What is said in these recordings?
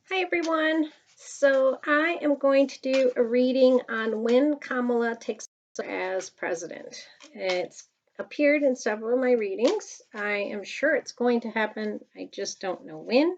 Hi everyone. So I am going to do a reading on when Kamala takes over as president. It's appeared in several of my readings. I am sure it's going to happen. I just don't know when.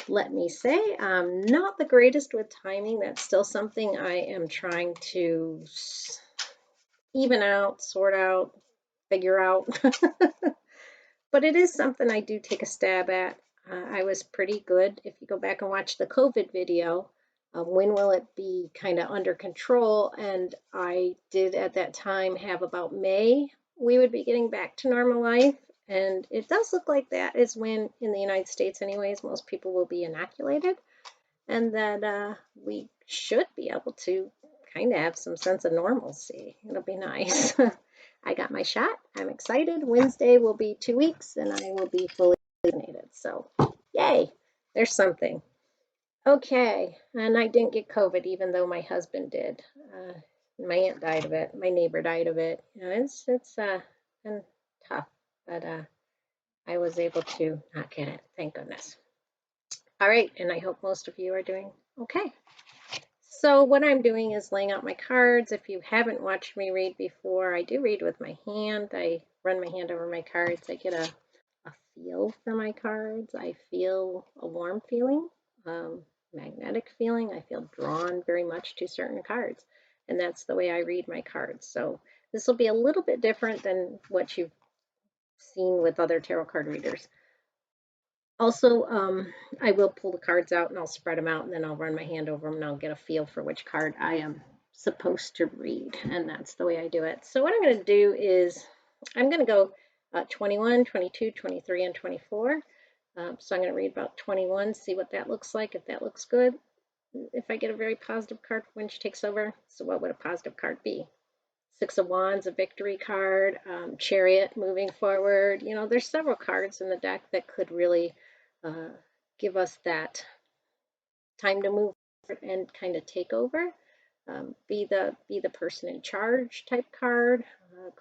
Let me say I'm not the greatest with timing. That's still something I am trying to even out, sort out, figure out. But it is something I do take a stab at. I was pretty good. If you go back and watch the COVID video, when will it be kind of under control? And I did at that time have about May, we would be getting back to normal life. And it does look like that is when, in the United States, anyways, most people will be inoculated. And that we should be able to kind of have some sense of normalcy. It'll be nice. I got my shot. I'm excited. Wednesday will be 2 weeks and I will be fully vaccinated. So, yay, there's something. Okay, and I didn't get COVID even though my husband did. My aunt died of it. My neighbor died of it. You know, it's been tough, but I was able to not get it. Thank goodness. All right, and I hope most of you are doing okay. So what I'm doing is laying out my cards. If you haven't watched me read before, I do read with my hand. I run my hand over my cards. I get a feel for my cards. I feel a warm feeling, magnetic feeling. I feel drawn very much to certain cards. And that's the way I read my cards. So this will be a little bit different than what you've seen with other tarot card readers. Also, I will pull the cards out and I'll spread them out and then I'll run my hand over them and I'll get a feel for which card I am supposed to read. And that's the way I do it. So what I'm going to do is I'm going to go 21, 22, 23, and 24. So I'm going to read about 21, see what that looks like, if that looks good. If I get a very positive card when she takes over, so what would a positive card be? Six of Wands, a victory card, Chariot, moving forward. You know, there's several cards in the deck that could really uh, give us that time to move forward and kind of take over. Be the person in charge type card.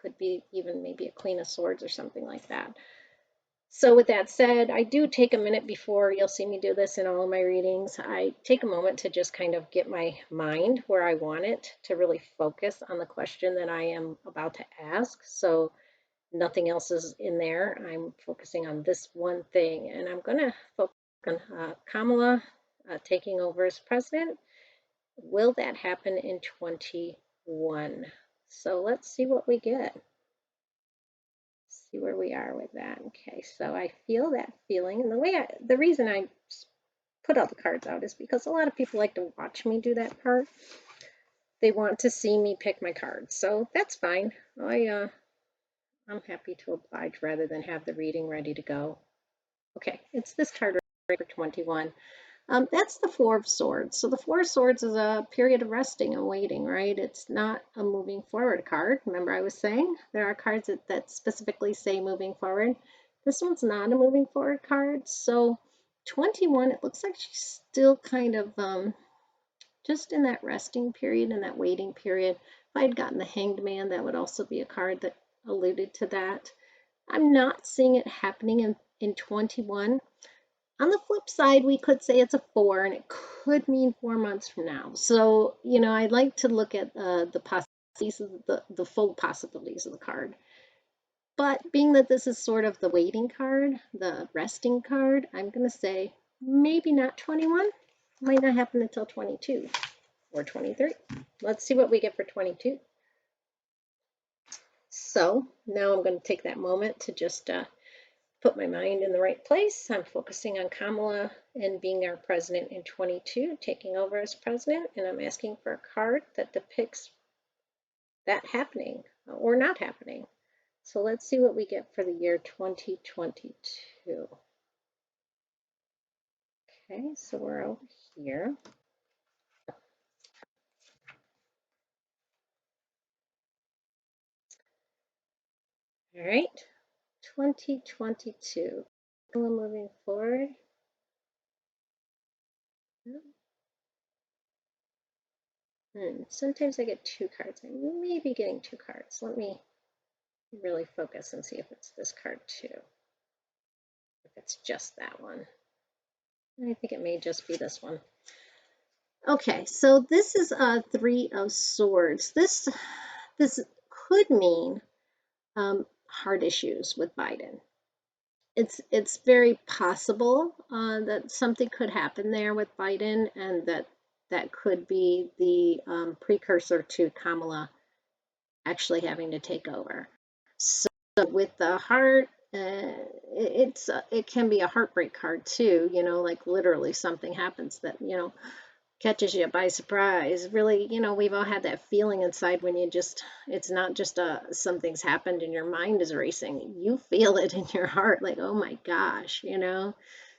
Could be even maybe a Queen of Swords or something like that. So with that said, I do take a minute before you'll see me do this in all of my readings. I take a moment to just kind of get my mind where I want it to really focus on the question that I am about to ask. So nothing else is in there. I'm focusing on this one thing, and I'm going to focus on Kamala taking over as president. Will that happen in 21? So let's see what we get. See where we are with that. Okay, so I feel that feeling, and the reason I put all the cards out is because a lot of people like to watch me do that part. They want to see me pick my cards, so that's fine. I'm happy to oblige rather than have the reading ready to go. Okay, it's this card right for 21. That's the Four of Swords. So the Four of Swords is a period of resting and waiting, right? It's not a moving forward card. Remember I was saying there are cards that specifically say moving forward. This one's not a moving forward card. So 21, it looks like she's still kind of just in that resting period and that waiting period. If I'd gotten the Hanged Man, that would also be a card that alluded to that. I'm not seeing it happening in 21. On the flip side, we could say it's a 4, and it could mean 4 months from now. So, you know, I'd like to look at the possibilities, the full possibilities of the card. But being that this is sort of the waiting card, the resting card, I'm going to say maybe not 21. Might not happen until 22 or 23. Let's see what we get for 22. So now I'm going to take that moment to just put my mind in the right place. I'm focusing on Kamala and being our president in 22, taking over as president, and I'm asking for a card that depicts that happening or not happening. So let's see what we get for the year 2022. Okay, so we're over here. All right, 2022. Moving forward. Sometimes I get two cards. I may be getting two cards. Let me really focus and see if it's this card too. If it's just that one. I think it may just be this one. Okay, so this is a Three of Swords. This could mean heart issues with Biden. It's very possible that something could happen there with Biden, and that could be the precursor to Kamala actually having to take over. So with the heart, it can be a heartbreak card too. You know, like literally something happens that catches you by surprise. Really, we've all had that feeling inside when it's not just something's happened and your mind is racing. You feel it in your heart, like, oh my gosh.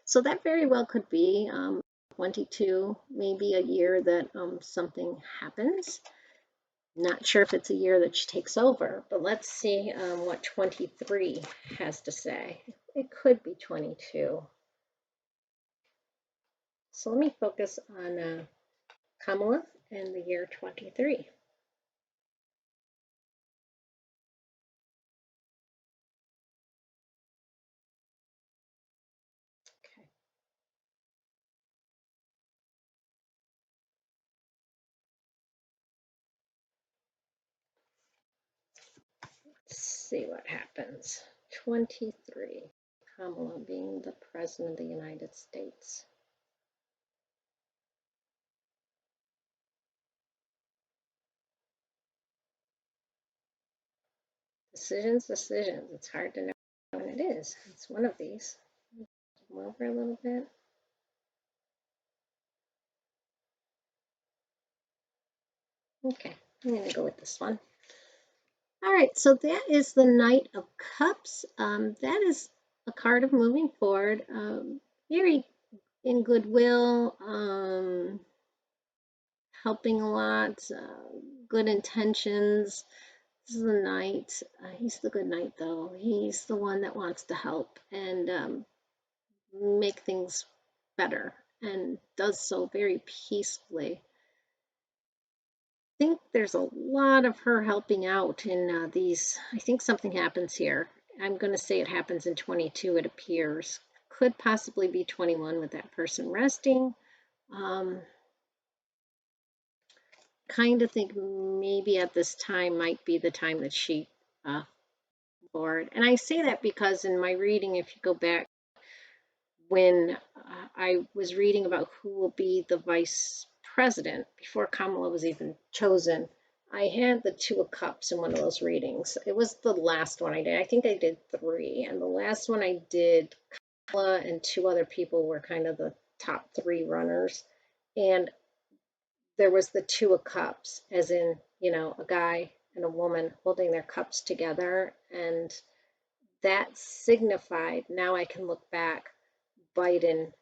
So that very well could be 22, maybe a year that something happens. Not sure if it's a year that she takes over, but let's see what 23 has to say. It could be 22. So let me focus on Kamala and the year 23. Okay. Let's see what happens. 23. Kamala being the President of the United States. Decisions, decisions. It's hard to know when it is. It's one of these. Come over a little bit. Okay, I'm going to go with this one. All right, so that is the Knight of Cups. That is a card of moving forward. Very in goodwill, helping a lot, good intentions. This is the Knight. He's the good Knight, though. He's the one that wants to help and make things better, and does so very peacefully. I think there's a lot of her helping out in these. I think something happens here. I'm going to say it happens in 22, it appears. Could possibly be 21 with that person resting. Kind of think maybe at this time might be the time that she board. And I say that because in my reading, if you go back when I was reading about who will be the vice president before Kamala was even chosen, I had the Two of Cups in one of those readings. It was the last one I did. I think I did 3. And the last one I did, Kamala and 2 other people were kind of the top 3 runners. And there was the Two of Cups, as in, a guy and a woman holding their cups together. And that signified, now I can look back, Biden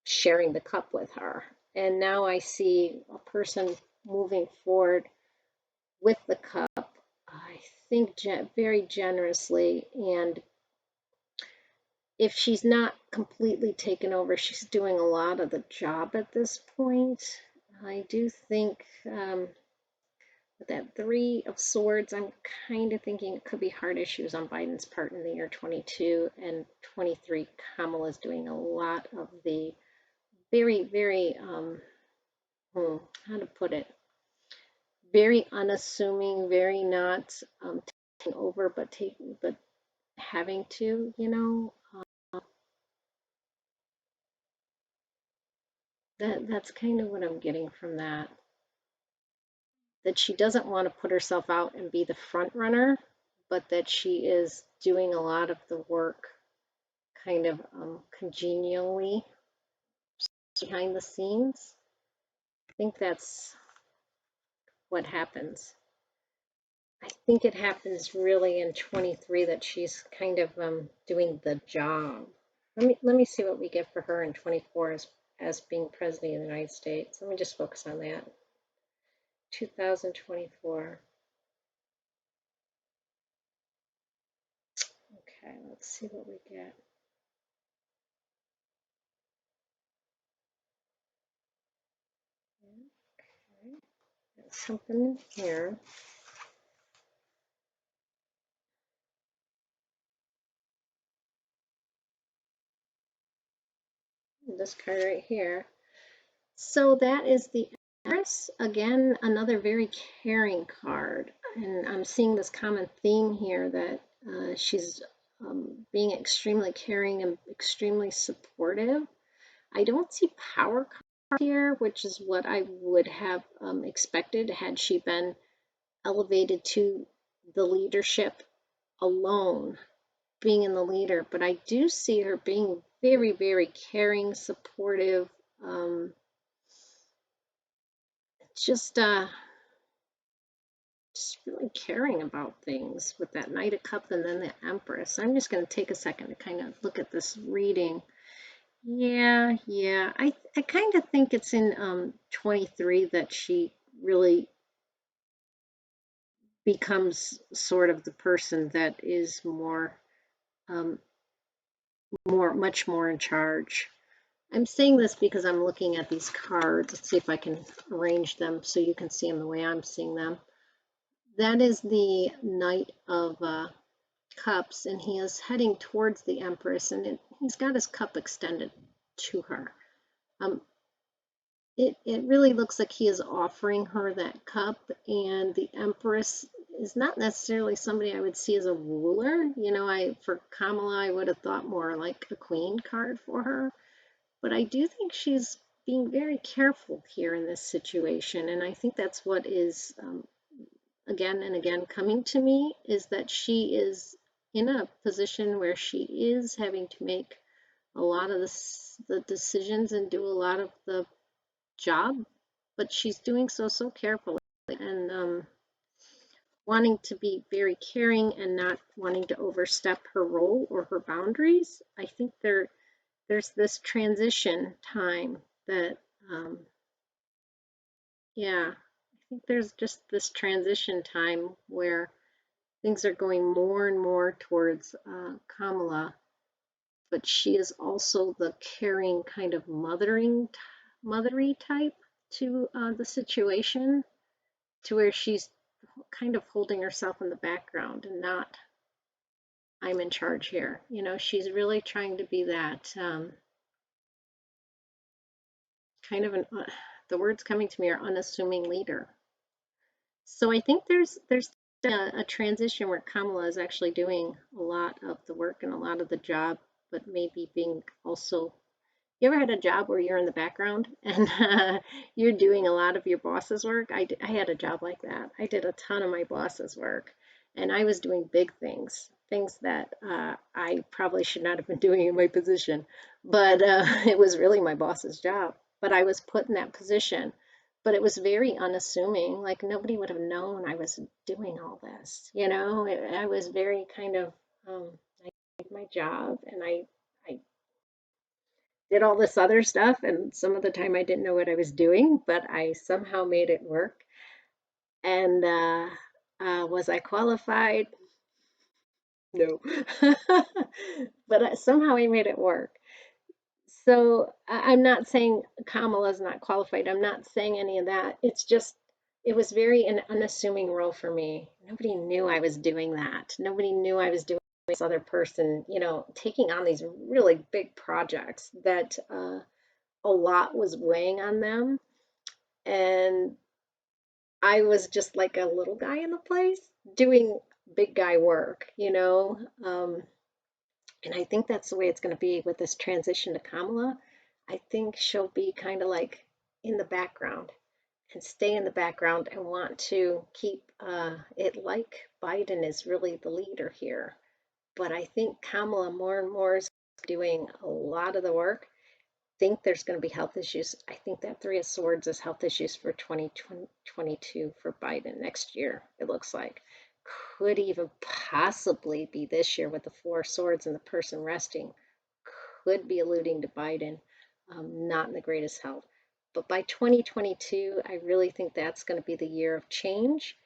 sharing the cup with her. And now I see a person moving forward with the cup, I think very generously. And if she's not completely taken over, she's doing a lot of the job at this point. I do think with that 3 of Swords, I'm kind of thinking it could be heart issues on Biden's part in the year 22, and 23, Kamala's doing a lot of the very, very, how to put it, very unassuming, very not taking over, but having to. That's kind of what I'm getting from that. That she doesn't want to put herself out and be the front runner, but that she is doing a lot of the work kind of congenially behind the scenes. I think that's what happens. I think it happens really in 23 that she's kind of doing the job. Let me see what we get for her in 24 as being president of the United States. Let me just focus on that. 2024. Okay, let's see what we get. Okay, there's something in here. this card right here. So that is the Empress. Again, another very caring card. And I'm seeing this common theme here that she's being extremely caring and extremely supportive. I don't see power card here, which is what I would have expected had she been elevated to the leadership alone, being in the leader. But I do see her being very, very caring, supportive, just really caring about things with that Knight of Cups and then the Empress. I'm just going to take a second to kind of look at this reading. Yeah. I kind of think it's in 23 that she really becomes sort of the person that is um, much more in charge. I'm saying this because I'm looking at these cards. Let's see if I can arrange them so you can see them the way I'm seeing them. That is the Knight of Cups, and he is heading towards the Empress, and he's got his cup extended to her. It really looks like he is offering her that cup, and the Empress is not necessarily somebody I would see as a ruler. You know, for Kamala, I would have thought more like a queen card for her, but I do think she's being very careful here in this situation, and I think that's what is again and again coming to me, is that she is in a position where she is having to make a lot of the decisions and do a lot of the job, but she's doing so carefully and wanting to be very caring and not wanting to overstep her role or her boundaries. I think there's this transition time that yeah, I think there's just this transition time where things are going more and more towards Kamala, but she is also the caring kind of mothery type to the situation, to where she's kind of holding herself in the background and not, I'm in charge here. You know, she's really trying to be that kind of the words coming to me are unassuming leader. So I think there's a transition where Kamala is actually doing a lot of the work and a lot of the job, but maybe being also, you ever had a job where you're in the background and you're doing a lot of your boss's work? I had a job like that. I did a ton of my boss's work, and I was doing big things, things that I probably should not have been doing in my position, but it was really my boss's job. But I was put in that position. But it was very unassuming. Like nobody would have known I was doing all this. You know, I was very kind of, I did my job, and I did all this other stuff, and some of the time I didn't know what I was doing, but I somehow made it work. And was I qualified? No. But somehow I made it work. So I'm not saying Kamala's not qualified. I'm not saying any of that. It's just, it was very an unassuming role for me. Nobody knew I was doing that. Nobody knew I was doing this other person, you know, taking on these really big projects that a lot was weighing on them. And I was just like a little guy in the place doing big guy work, you know. And I think that's the way it's going to be with this transition to Kamala. I think she'll be kind of like in the background and stay in the background and want to keep it like Biden is really the leader here. But I think Kamala more and more is doing a lot of the work. Think there's going to be health issues. I think that Three of Swords is health issues for 2022 for Biden next year, it looks like. Could even possibly be this year with the Four of Swords and the person resting. Could be alluding to Biden, not in the greatest health. But by 2022, I really think that's going to be the year of change.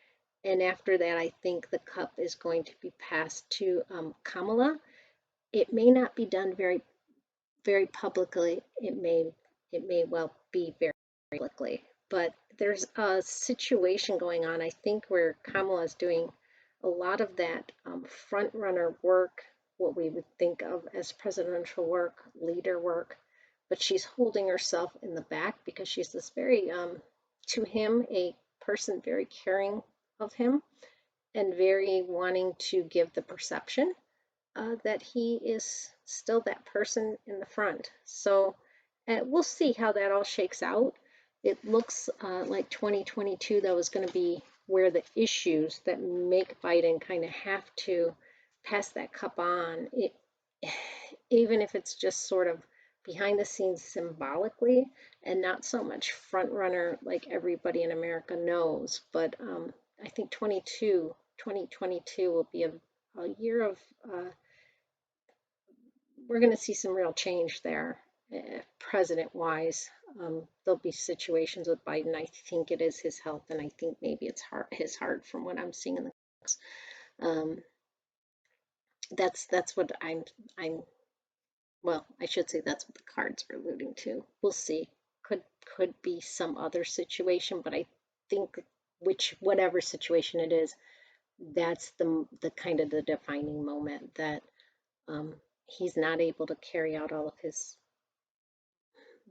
And after that, I think the cup is going to be passed to Kamala. It may not be done very publicly. It may well be very publicly, but there's a situation going on, I think, where Kamala is doing a lot of that front runner work, what we would think of as presidential work, leader work, but she's holding herself in the back because she's this very, to him, a person very caring of him and very wanting to give the perception that he is still that person in the front. So we'll see how that all shakes out. It looks like 2022, that was going to be where the issues that make Biden kind of have to pass that cup on, even if it's just sort of behind the scenes symbolically and not so much front runner like everybody in America knows. But I think 2022 will be a year of we're going to see some real change there, president-wise. There'll be situations with Biden. I think it is his health, and I think maybe it's his heart from what I'm seeing in the books. That's what I'm. Well, I should say that's what the cards are alluding to. We'll see. Could be some other situation, but I think whatever situation it is, that's the kind of the defining moment that he's not able to carry out all of his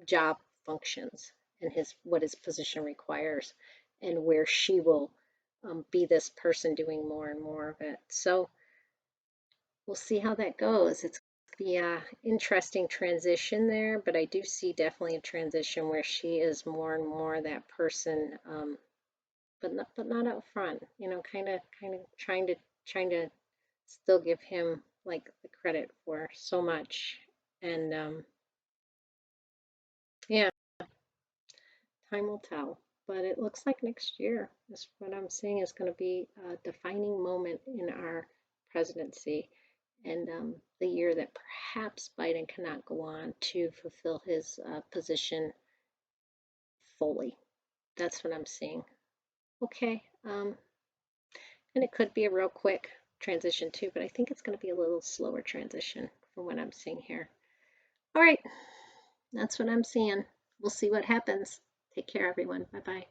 job functions and what his position requires, and where she will be this person doing more and more of it. So we'll see how that goes. It's the interesting transition there, but I do see definitely a transition where she is more and more that person, but not up front. Kind of trying to still give him like the credit for so much. And yeah, time will tell. But it looks like next year is what I'm seeing is going to be a defining moment in our presidency, and the year that perhaps Biden cannot go on to fulfill his position fully. That's what I'm seeing. Okay, and it could be a real quick transition too, but I think it's going to be a little slower transition from what I'm seeing here. All right, that's what I'm seeing. We'll see what happens. Take care, everyone. Bye-bye.